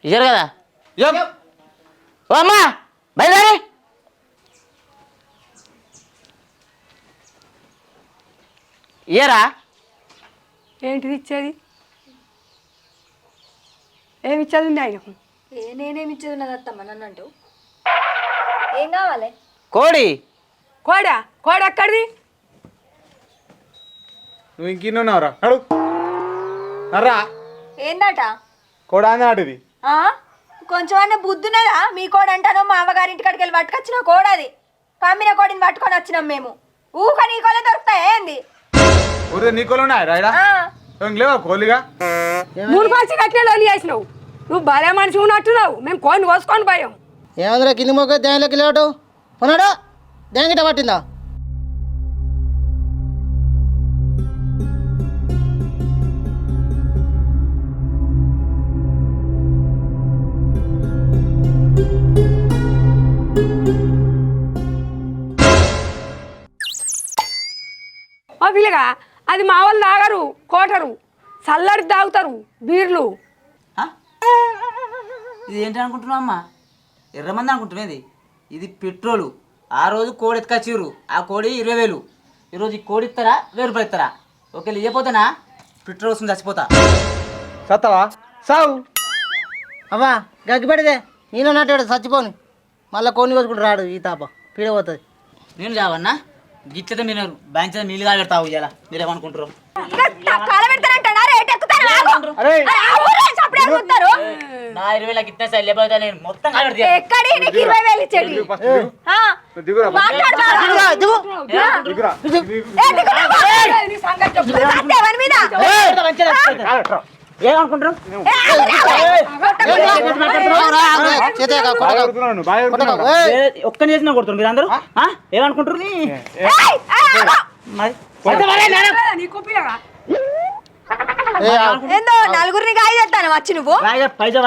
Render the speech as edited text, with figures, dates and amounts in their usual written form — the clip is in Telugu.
ఇచ్చారు కదా ఓ అమ్మా బయలుదేరి ఇయ్యరా ఏంటిది ఇచ్చేది? ఏమి ఇచ్చేది ఉంది ఆయనకు? నేనేమి ఇచ్చేది ఉన్నది అత్తమ్మ నన్ను అంటూ ఏం కావాలి? కోడి కోడా? కోడ ఎక్కడిది? నువ్వు ఇంకిన్నావురా నడు నర్రా ఏందట? కూడా నాటిది కొంచెం అన్న బుద్ధున్నదా? మీ కోడ అంటానో మా అవ్వగారింటి కాడికి వెళ్ళి పట్టుకొచ్చిన కోడ అది. కమ్మిన కోడిని పట్టుకొని వచ్చినాం మేము. ఊక నీ కోలే దొరుకుతాయి ఏంది? ఊరే నీ కోళ్ళు ఉన్నాయా రాయడా లేవా కోలిగా? మూడు పాచి కట్టిన లోలి చేసినావు. నువ్వు భలే మనిషి ఉన్నట్టున్నావు. మేము కోడిని కోసుకొని పోయాం. ఏమందిరా కింది మొక్క దేనిలోకి లేవటం ఉన్నాడు దేనికిట పట్టిందా? ఓ పిల్లగా అది మా వాళ్ళు తాగరు, కోటరు, చల్లడి తాగుతారు బీర్లు. ఇది ఏంటి అనుకుంటున్నావు అమ్మా? ఎర్రమంది అనుకుంటున్నది. ఇది పెట్రోలు. ఆ రోజు కోడి ఎత్తుకొచ్చిర్రు, ఆ కోడి 20,000. ఈరోజు ఈ కోడి ఇస్తారా 1,000 రూపాయలు ఇస్తారా? ఒకవేళ ఇవ్వపోతేనా పెట్రోల్ వస్తుంది చచ్చిపోతా. సత్తవా సావు అవ్వా గగ్గి పెడితే నేను నాటాడు చచ్చిపోను మళ్ళీ కొన్ని రోజు కూడా రాడు ఈ తాప పీడపోతుంది. నేను చావన్నా గిట్లయితే మీరు బ్యాంక్ నీళ్ళు పెడతావు ఇలా మీరేమనుకుంటారు? నా 20,000 ఇచ్చిన సార్ లేకపోతే నేను మొత్తం ఏమనుకుంటారు? ఒక్కని చేసిన కొడుతున్నారు మీరు అందరూ ఏమనుకుంటారు? ఏందో నలుగురిని గాయ చేస్తాను వచ్చి నువ్వు పైసా